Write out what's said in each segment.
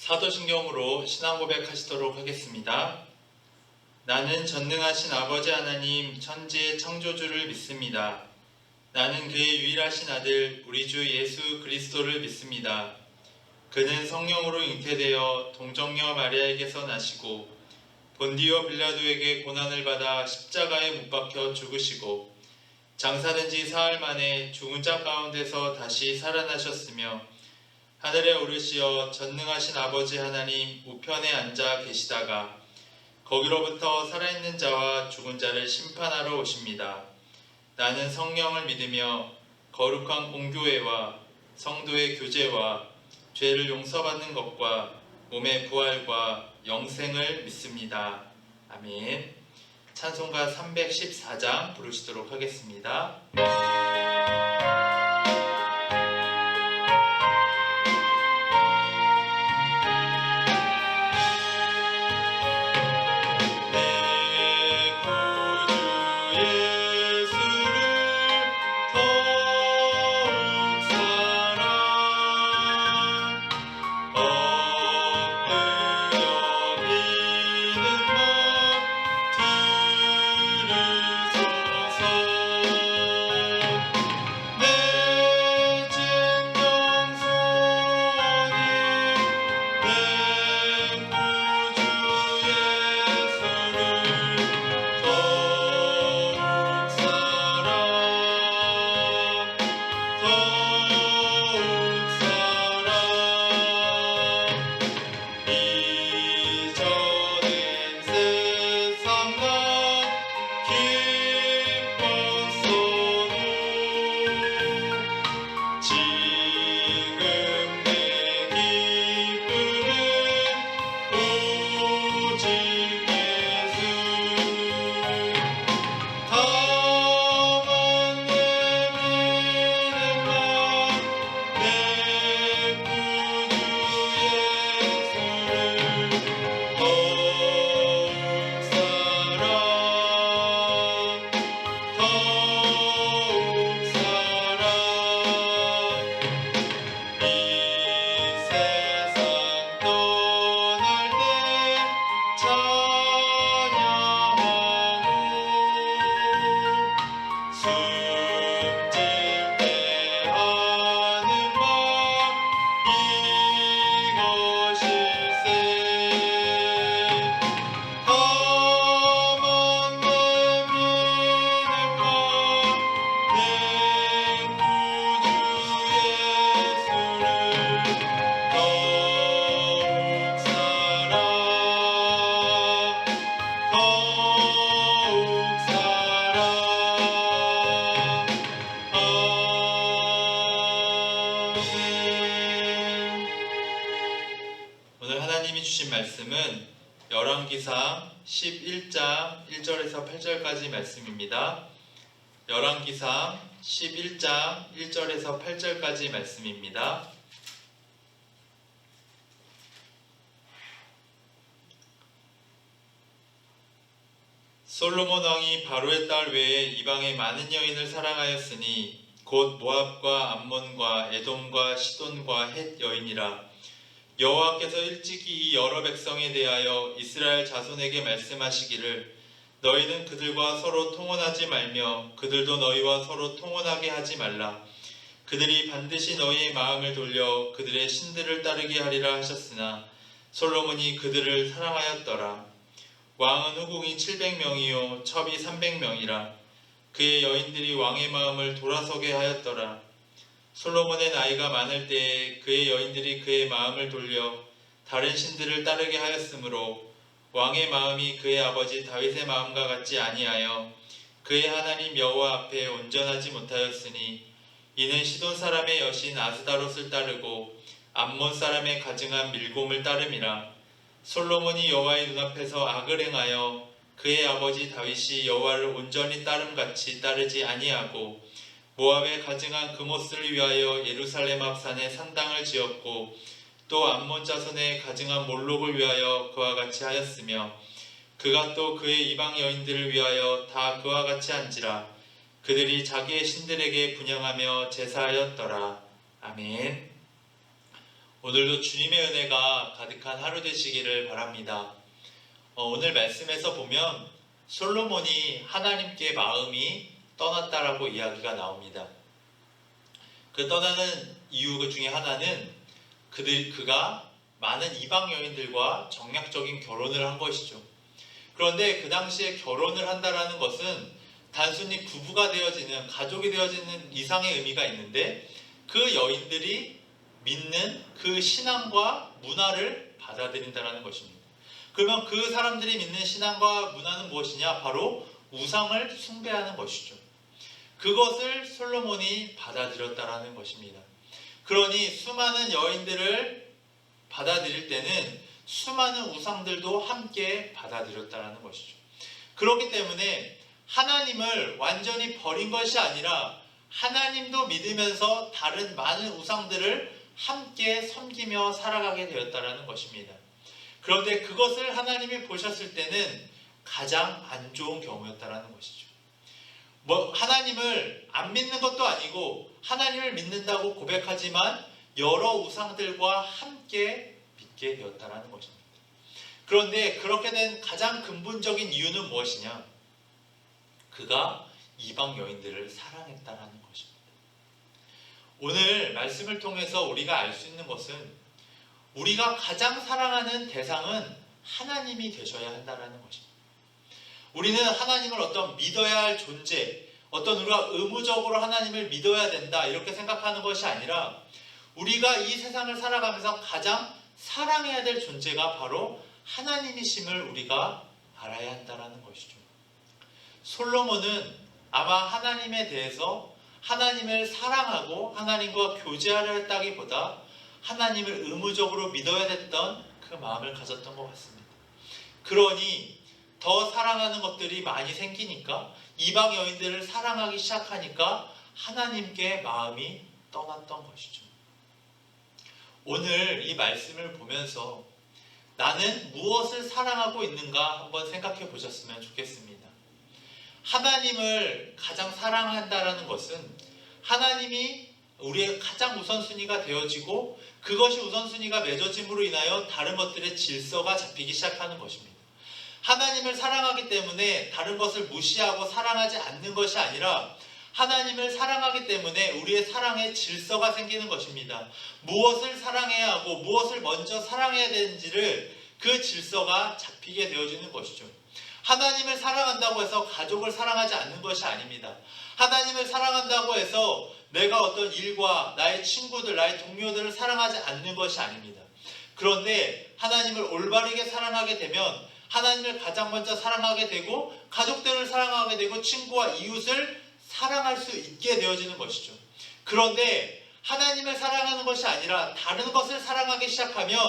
사도신경으로 신앙 고백하시도록 하겠습니다. 나는 전능하신 아버지 하나님 천지의 창조주를 믿습니다. 나는 그의 유일하신 아들 우리 주 예수 그리스도를 믿습니다. 그는 성령으로 잉태되어 동정녀 마리아에게서 나시고 본디오 빌라도에게 고난을 받아 십자가에 못 박혀 죽으시고 장사된 지 사흘 만에 죽은 자 가운데서 다시 살아나셨으며 하늘에 오르시어 전능하신 아버지 하나님 우편에 앉아 계시다가 거기로부터 살아있는 자와 죽은 자를 심판하러 오십니다. 나는 성령을 믿으며 거룩한 공교회와 성도의 교제와 죄를 용서받는 것과 몸의 부활과 영생을 믿습니다. 아멘. 찬송가 314장 부르시도록 하겠습니다. 오늘 하나님이 주신 말씀은 열왕기상 11장 1절에서 8절까지 말씀입니다. 열왕기상 11장 1절에서 8절까지 말씀입니다. 솔로몬 왕이 바로의 딸 외에 이방의 많은 여인을 사랑하였으니 곧 모압과 암몬과 에돔과 시돈과 헷 여인이라. 여호와께서 일찍이 이 여러 백성에 대하여 이스라엘 자손에게 말씀하시기를 너희는 그들과 서로 통혼하지 말며 그들도 너희와 서로 통혼하게 하지 말라. 그들이 반드시 너희의 마음을 돌려 그들의 신들을 따르게 하리라 하셨으나 솔로몬이 그들을 사랑하였더라. 왕은 후궁이 700명이요 첩이 300명이라. 그의 여인들이 왕의 마음을 돌아서게 하였더라. 솔로몬의 나이가 많을 때에 그의 여인들이 그의 마음을 돌려 다른 신들을 따르게 하였으므로 왕의 마음이 그의 아버지 다윗의 마음과 같지 아니하여 그의 하나님 여호와 앞에 온전하지 못하였으니 이는 시돈 사람의 여신 아스다롯을 따르고 암몬 사람의 가증한 밀곰을 따름이라. 솔로몬이 여호와의 눈앞에서 악을 행하여 그의 아버지 다윗이 여호와를 온전히 따름같이 따르지 아니하고 모압의 가증한 그못을 위하여 예루살렘 앞 산에 산당을 지었고 또 암몬 자손의 가증한 몰록을 위하여 그와 같이 하였으며 그가 또 그의 이방 여인들을 위하여 다 그와 같이 한지라. 그들이 자기의 신들에게 분향하며 제사하였더라. 아멘. 오늘도 주님의 은혜가 가득한 하루 되시기를 바랍니다. 오늘 말씀에서 보면 솔로몬이 하나님께 마음이 떠났다라고 이야기가 나옵니다. 그 떠나는 이유 중에 하나는 그가 많은 이방 여인들과 정략적인 결혼을 한 것이죠. 그런데 그 당시에 결혼을 한다라는 것은 단순히 부부가 되어지는, 가족이 되어지는 이상의 의미가 있는데, 그 여인들이 믿는 그 신앙과 문화를 받아들인다는 것입니다. 그러면 그 사람들이 믿는 신앙과 문화는 무엇이냐? 바로 우상을 숭배하는 것이죠. 그것을 솔로몬이 받아들였다는 것입니다. 그러니 수많은 여인들을 받아들일 때는 수많은 우상들도 함께 받아들였다는 것이죠. 그렇기 때문에 하나님을 완전히 버린 것이 아니라 하나님도 믿으면서 다른 많은 우상들을 함께 섬기며 살아가게 되었다는 것입니다. 그런데 그것을 하나님이 보셨을 때는 가장 안 좋은 경우였다는 것이죠. 하나님을 안 믿는 것도 아니고 하나님을 믿는다고 고백하지만 여러 우상들과 함께 믿게 되었다는 것입니다. 그런데 그렇게 된 가장 근본적인 이유는 무엇이냐? 그가 이방 여인들을 사랑했다는 것입니다. 오늘 말씀을 통해서 우리가 알 수 있는 것은 우리가 가장 사랑하는 대상은 하나님이 되셔야 한다는 것입니다. 우리는 하나님을 어떤 믿어야 할 존재, 어떤 우리가 의무적으로 하나님을 믿어야 된다 이렇게 생각하는 것이 아니라 우리가 이 세상을 살아가면서 가장 사랑해야 될 존재가 바로 하나님이심을 우리가 알아야 한다는 것이죠. 솔로몬은 아마 하나님에 대해서 하나님을 사랑하고 하나님과 교제하려 했다기보다 하나님을 의무적으로 믿어야 됐던 그 마음을 가졌던 것 같습니다. 그러니 더 사랑하는 것들이 많이 생기니까 이방 여인들을 사랑하기 시작하니까 하나님께 마음이 떠났던 것이죠. 오늘 이 말씀을 보면서 나는 무엇을 사랑하고 있는가 한번 생각해 보셨으면 좋겠습니다. 하나님을 가장 사랑한다라는 것은 하나님이 우리의 가장 우선순위가 되어지고 그것이 우선순위가 맺어짐으로 인하여 다른 것들의 질서가 잡히기 시작하는 것입니다. 하나님을 사랑하기 때문에 다른 것을 무시하고 사랑하지 않는 것이 아니라 하나님을 사랑하기 때문에 우리의 사랑에 질서가 생기는 것입니다. 무엇을 사랑해야 하고 무엇을 먼저 사랑해야 되는지를 그 질서가 잡히게 되어지는 것이죠. 하나님을 사랑한다고 해서 가족을 사랑하지 않는 것이 아닙니다. 하나님을 사랑한다고 해서 내가 어떤 일과 나의 친구들, 나의 동료들을 사랑하지 않는 것이 아닙니다. 그런데 하나님을 올바르게 사랑하게 되면 하나님을 가장 먼저 사랑하게 되고 가족들을 사랑하게 되고 친구와 이웃을 사랑할 수 있게 되어지는 것이죠. 그런데 하나님을 사랑하는 것이 아니라 다른 것을 사랑하기 시작하면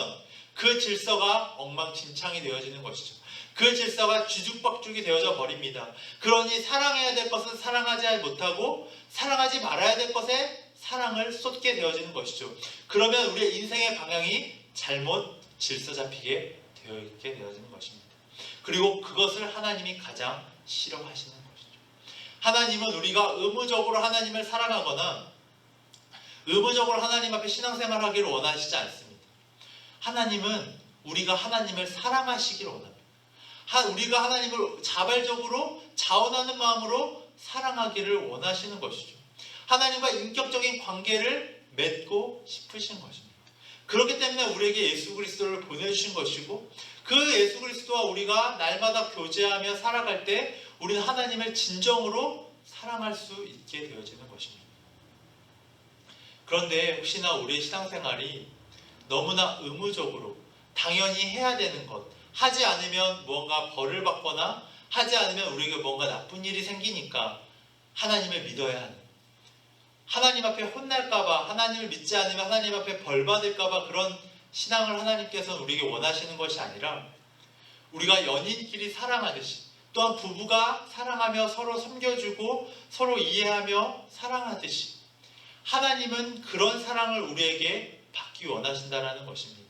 그 질서가 엉망진창이 되어지는 것이죠. 그 질서가 뒤죽박죽이 되어져 버립니다. 그러니 사랑해야 될 것은 사랑하지 못하고 사랑하지 말아야 될 것에 사랑을 쏟게 되어지는 것이죠. 그러면 우리의 인생의 방향이 잘못 질서 잡히게 되어 있게 되어지는 것입니다. 그리고 그것을 하나님이 가장 싫어하시는 것이죠. 하나님은 우리가 의무적으로 하나님을 사랑하거나 의무적으로 하나님 앞에 신앙생활하기를 원하시지 않습니다. 하나님은 우리가 하나님을 사랑하시기를 원합니다. 우리가 하나님을 자발적으로 자원하는 마음으로 사랑하기를 원하시는 것이죠. 하나님과 인격적인 관계를 맺고 싶으신 것입니다. 그렇기 때문에 우리에게 예수 그리스도를 보내주신 것이고 그 예수 그리스도와 우리가 날마다 교제하며 살아갈 때 우리는 하나님을 진정으로 사랑할 수 있게 되어지는 것입니다. 그런데 혹시나 우리의 신앙생활이 너무나 의무적으로 당연히 해야 되는 것, 하지 않으면 무언가 벌을 받거나 하지 않으면 우리에게 뭔가 나쁜 일이 생기니까 하나님을 믿어야 하는, 하나님 앞에 혼날까봐, 하나님을 믿지 않으면 하나님 앞에 벌 받을까봐 그런 신앙을 하나님께서는 우리에게 원하시는 것이 아니라 우리가 연인끼리 사랑하듯이 또한 부부가 사랑하며 서로 섬겨주고 서로 이해하며 사랑하듯이 하나님은 그런 사랑을 우리에게 받기 원하신다는 것입니다.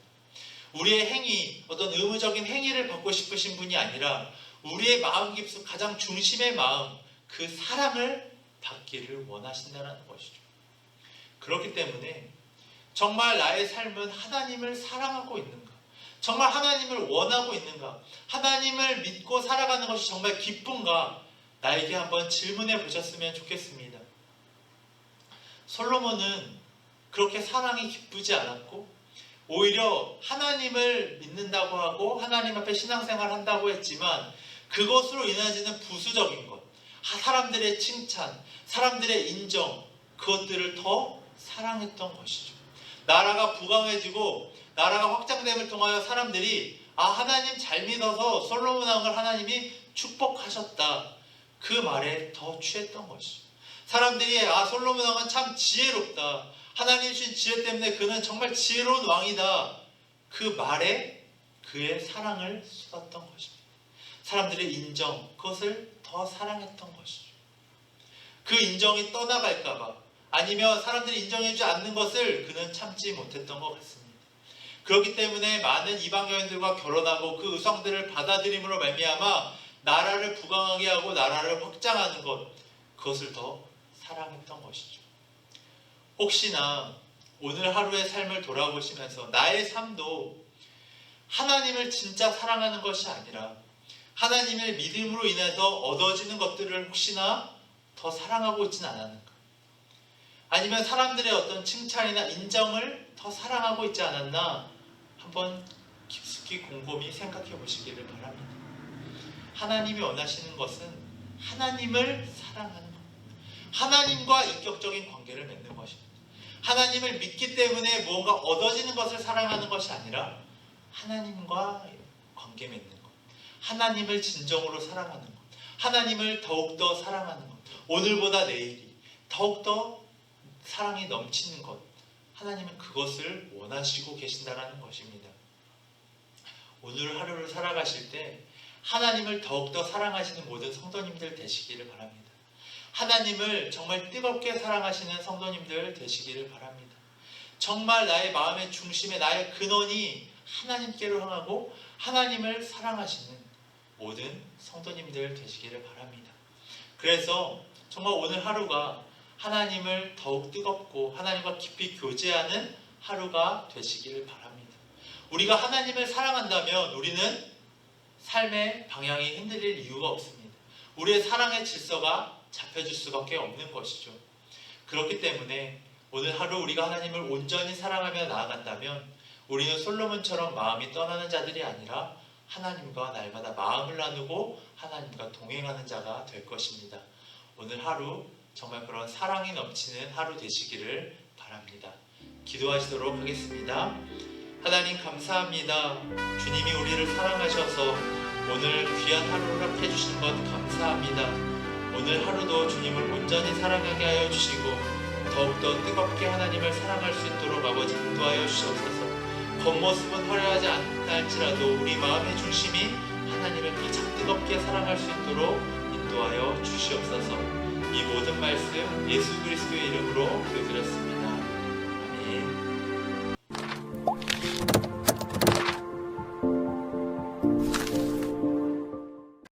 우리의 행위, 어떤 의무적인 행위를 받고 싶으신 분이 아니라 우리의 마음 깊숙 가장 중심의 마음, 그 사랑을 받기를 원하신다는 것이죠. 그렇기 때문에 정말 나의 삶은 하나님을 사랑하고 있는가? 정말 하나님을 원하고 있는가? 하나님을 믿고 살아가는 것이 정말 기쁜가? 나에게 한번 질문해 보셨으면 좋겠습니다. 솔로몬은 그렇게 사랑이 기쁘지 않았고 오히려 하나님을 믿는다고 하고 하나님 앞에 신앙생활을 한다고 했지만 그것으로 인해지는 부수적인 것, 사람들의 칭찬, 사람들의 인정, 그것들을 더 사랑했던 것이죠. 나라가 부강해지고 나라가 확장됨을 통하여 사람들이 하나님 잘 믿어서 솔로몬 왕을 하나님이 축복하셨다, 그 말에 더 취했던 것이죠. 사람들이 솔로몬 왕은 참 지혜롭다, 하나님 주신 지혜 때문에 그는 정말 지혜로운 왕이다, 그 말에 그의 사랑을 쏟았던 것입니다. 사람들의 인정, 그것을 더 사랑했던 것이죠. 그 인정이 떠나갈까봐, 아니면 사람들이 인정해주지 않는 것을 그는 참지 못했던 것 같습니다. 그렇기 때문에 많은 이방 여인들과 결혼하고 그 의성들을 받아들임으로 말미암아 나라를 부강하게 하고 나라를 확장하는 것, 그것을 더 사랑했던 것이죠. 혹시나 오늘 하루의 삶을 돌아보시면서 나의 삶도 하나님을 진짜 사랑하는 것이 아니라 하나님의 믿음으로 인해서 얻어지는 것들을 혹시나 더 사랑하고 있지는 않았는가? 아니면 사람들의 어떤 칭찬이나 인정을 더 사랑하고 있지 않았나? 한번 깊숙이 곰곰이 생각해 보시기를 바랍니다. 하나님이 원하시는 것은 하나님을 사랑하는 것, 하나님과 인격적인 관계를 맺는 것입니다. 하나님을 믿기 때문에 무언가 얻어지는 것을 사랑하는 것이 아니라 하나님과 관계 맺는 것, 하나님을 진정으로 사랑하는 것, 하나님을 더욱더 사랑하는 것, 오늘보다 내일이 더욱더 사랑이 넘치는 것, 하나님은 그것을 원하시고 계신다라는 것입니다. 오늘 하루를 살아가실 때 하나님을 더욱더 사랑하시는 모든 성도님들 되시기를 바랍니다. 하나님을 정말 뜨겁게 사랑하시는 성도님들 되시기를 바랍니다. 정말 나의 마음의 중심에 나의 근원이 하나님께로 향하고 하나님을 사랑하시는 모든 성도님들 되시기를 바랍니다. 그래서 정말 오늘 하루가 하나님을 더욱 뜨겁고 하나님과 깊이 교제하는 하루가 되시기를 바랍니다. 우리가 하나님을 사랑한다면 우리는 삶의 방향이 흔들릴 이유가 없습니다. 우리의 사랑의 질서가 잡혀질 수밖에 없는 것이죠. 그렇기 때문에 오늘 하루 우리가 하나님을 온전히 사랑하며 나아간다면 우리는 솔로몬처럼 마음이 떠나는 자들이 아니라 하나님과 날마다 마음을 나누고 하나님과 동행하는 자가 될 것입니다. 오늘 하루 정말 그런 사랑이 넘치는 하루 되시기를 바랍니다. 기도하시도록 하겠습니다. 하나님 감사합니다. 주님이 우리를 사랑하셔서 오늘 귀한 하루를 허락해 주신 것 감사합니다. 오늘 하루도 주님을 온전히 사랑하게 하여 주시고 더욱더 뜨겁게 하나님을 사랑할 수 있도록 아버지 인도하여 주시옵소서. 겉모습은 화려하지 않다 할지라도 우리 마음의 중심이 하나님을 가장 뜨겁게 사랑할 수 있도록 인도하여 주시옵소서. 이 모든 말씀 예수 그리스도의 이름으로 기도드렸습니다.